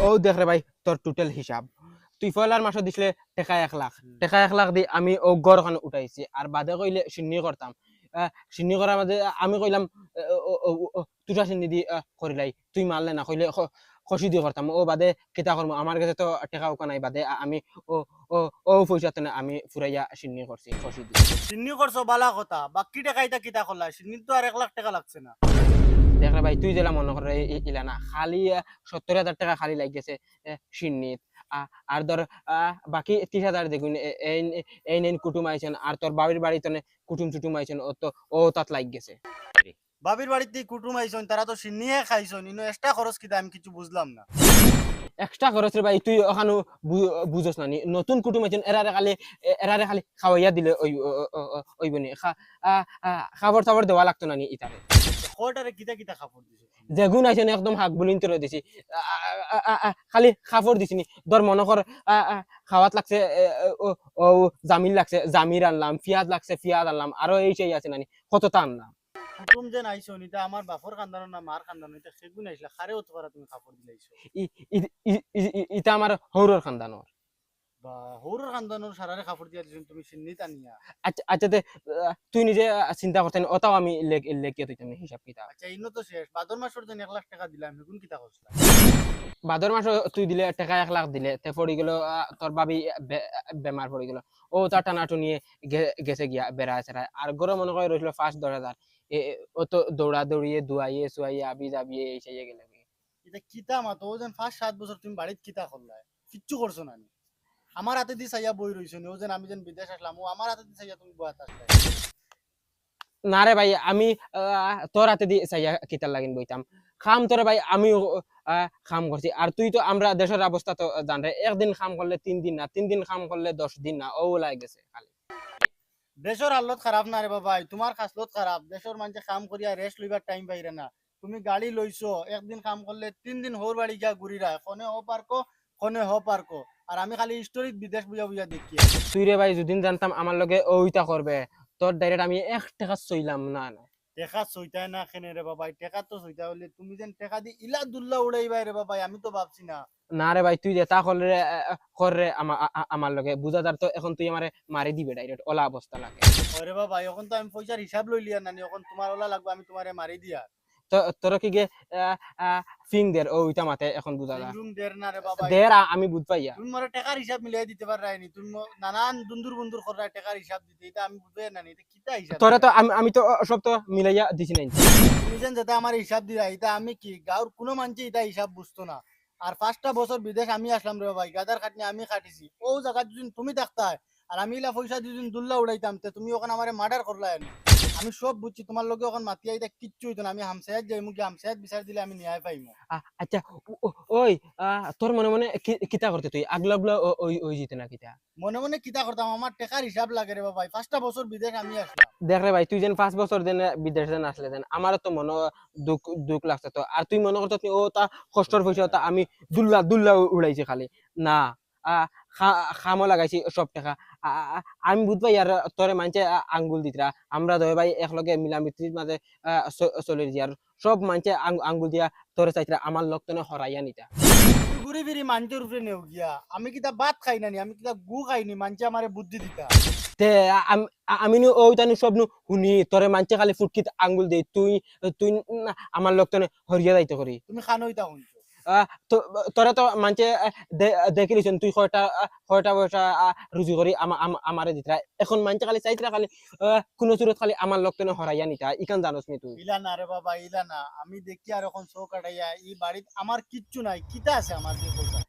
ও দেখ রে ভাই তোর টোটাল হিসাব তুই ফয়লার মাসে দিছিলে টাকা 1 লাখ টাকা 1 লাখ দি আমি ও গড় ওখানে উঠাইছি আর বাদে কইলে সিন্নি করতাম সিন্নি করার মাঝে আমি কইলাম তুটা সিন্নি দি করিলাই তুই মারলে না কইলে খসি দিয়ে করতাম ও বাদে কিতা করবো আমার কাছে তো টাকা ওকা নাই বাদে আমি ও ও ও পয়সা তো না আমি ফুরাইয়া সিন্নি করছি খসি দিয়ে সিন্নি করছো বালা কথা বাকি টাকা এটা কিতা করলা সিন্নি তো আর 1 লাখ টাকা লাগছে না। দেখ রে ভাই তুই যেলা মনে করে ইলা না খালি 70,000 টাকা খালি লাগিয়েছে সিন্নিত আর ধর বাকি 30,000 দেখুন এই নেন কুটুম আইছেন আর তোর বাবির বাড়িতে কুটুম চুটুম আইছেন ও তো ও তাত লাগ গেছে বাবির বাড়িতে কুটুম আইছন তারা তো সিন্নিয়ে খাইছন ইনো এক্সট্রা খরচ কিতা আমি কিছু বুঝলাম না। এক্সট্রা খরচ রে ভাই তুই ওখানে বুঝস না নি নতুন কুটুম আইছেন এরারে খালি খাওয়াইয়া দিলে ওই বনি খাবার টাবার দেওয়া লাগতো না নি ইতারে কোটারে কিতা কিতা খাবার দিছে যেগুন আইছেন একদম হাক বুলিন তোরে দিছি খালি খাফর দিছিনি ধর মনে কর খাওয়াত লাগছে ও জামিল লাগছে জামির আনলাম পিয়াজ লাগছে পিয়াজ আনলাম আরো এই সেই আছে নানি কতটা আনলাম কুটুম যে আইছন এটা আমার বাপর খানদানো না মার খানদানো এটা সেগুন আইছলা খারে হতে পারা তুমি খাবার দিলাইছো ইটা আমার হৌরর খানদানোর বা হৌরর খানদানোর সারারে খাবার দিয়া দিছন তুমি সিন্নি তানিয়া। আচ্ছা আচ্ছা তুই নিজে চিন্তা করতেন ওটাও আমি লেখিয়ে দিতাম হিসাব কিতাব আচ্ছা ইনো তো শেষ ভাদর মাসের জন্য 1 লাখ টাকা দিলাম এখন কিতা করছলা ভাদর মাস তুই দিলে টাকা 1 লাখ দিলে তে পড়ে গেল তোর ভাবি বেমার পড়ে গেল ও তার টানাটু নিয়ে গেছে গিয়া বেড়ায় চেড়ায় আর গরম মনে করে রইল 5-10 হাজার ও তো দৌড়া দৌড়িয়ে দুয়াইয়ে সুয়াইয়ে আবি যাবিয়ে এই সেই গেলে এটা কিতা মাতো ও যেন 5-7 বছর তুমি বাড়িতে কিতা করলা কিচ্ছু করছো না নি আমার হাতে দি চাইয়া বই রইছো নি ও যেন আমি যেন বিদেশ আসলাম ও আমার হাতে দি চাইয়া তুমি বই আসলে না রে ভাই আমি তোর হাতে দিয়ে চাইয়া কিতার লাগিন বইতাম খাম তোরে ভাই আমি খাম করছি আর তুই তো আমরা দেশের অবস্থা তো জান রে একদিন খাম করলে 3 দিন না 3 দিন খাম করলে 10 দিন না ও লাগে গেছে খালি দেশের হালত খারাপ না রে বাবা তোমার খাসলত খারাপ দেশের মানুষে কাম করিয়া রেস্ট লইবার টাইম পাইরে না তুমি গাড়ি লইছো একদিন কাম করলে 3 দিন হোর বাড়ি গিয়া ঘুরি রায় কনে হো পার্কো কনে হো পার্কো আর আমি খালি স্টোরিত বিদেশ বুঝা বুঝা দেখি। তুই রে ভাই যদিন জানতাম আমার লগে ওইটা করবে তোর ডাইরেক্ট আমি 1 টাকা চইলাম না না টেকা চইতায় না খেনে রে বাবা টেকা তো চইতা হলে তুমি যেন টেকা দি ইলা দুল্লা উড়াইবাই রে বাবা আমি তো ভাবছি না। না রে ভাই তুই যেটা করলে করে আমার লগে বুঝা যার তো এখন তুই আমারে মারি দিবে ডাইরেক্ট ওলা অবস্থা লাগে ওরে বাবা এখন তো আমি পয়সার হিসাব লইলিয়া নানি এখন তোমার ওলা লাগবে আমি তোমারে মারি দিয়া তো তোর কি গে ফিং দের ওইটা মাতে এখন বুঝা যা রুম দের না রে বাবা দের আমি বুঝ পাইয়া তুমি মরে টাকার হিসাব মিলাই দিতে পাররাইনি তুমি নানান দুন্দুর বন্ধুর করা টাকার হিসাব দিতে এটা আমি বুঝবে না এটা কিতা হিসাব তোরা তো আমি তো সব তো মিলাইয়া দিছি নাই তুমি যেন যেটা আমার হিসাব দিলা এটা আমি কি গাঁর কোনো মানুষ এটা হিসাব বুঝতো না আর 5টা বছর বিদেশ আমি আসলাম রে ভাই গাদার খাটনি আমি খাটিছি ও জায়গা দুদিন তুমি থাকতা আর আমি ইলা পয়সা দুদিন দুল্লা উড়াইতাম তে তুমি ওখানে আমারে মার্ডার করলা আমি সব বুঝছি তোমার লগে ওখানে মাতিয়া এটা কিচ্ছু হইতো না আমি হামসায়াত যাইমু কি হামসায়াত বিচার দিলে আমি ন্যায় পাইমু। আচ্ছা ওই তোর মনে মনে কিতা করতে তুই আগলা আগলা ওই ওই জিতে না কিতা মনে মনে কিতা করতাম আমার টাকার হিসাব লাগে রে ভাই 5টা বছর বিদেশ আমি আসলাম। দেখ রে ভাই তুই যেন 5 বছর দেন বিদেশ দেন আসলে দেন আমার তো মনে দুঃখ দুঃখ লাগছে তো আর তুই মনে করতো তুই ও তা কষ্টর পয়সা তা আমি দুল্লা দুল্লা উড়াইছি খালি না খামো লাগাইছি সব টাকা আমি বুঝবাই আর তোরে মানছে আঙ্গুল দিতরা আমরা দয় ভাই একলগে মিলামিত্রির মাঝে চলে যাই আর সব মানছে আঙ্গুল দিয়া তোরে চাইতরা আমার লোকতনে হরাইয়া নিতা ঘুরি ফিরি মানুষের উপরে নেও গিয়া আমি কিতা ভাত খাই না আমি কিতা গু খাইনি মানুষে আমারে বুদ্ধি দিতা তে আমি নি ওই তানি সব নু শুনি তোরে মানছে খালি ফুটকিত আঙ্গুল দে তুই তুই আমার লোকতনে হরিয়া যাইতে করি তুমি খানোইতা শুনছো তোরা তো মানছে দেখিলিছেন তুই কয়টা পয়সা রুজি করি আমারে দিতরা এখন মানছে খালি চাইতরা খালি কোনো সুরত খালি আমার লোকতনে হরাইয়া নিতা ইকান জানোস নি তুই ইলা না রে বাবা ইলা না আমি দেখি আর এখন চোখ কাটাইয়া এই বাড়িতে আমার কিচ্ছু নাই কিতা আছে আমার যে পয়সা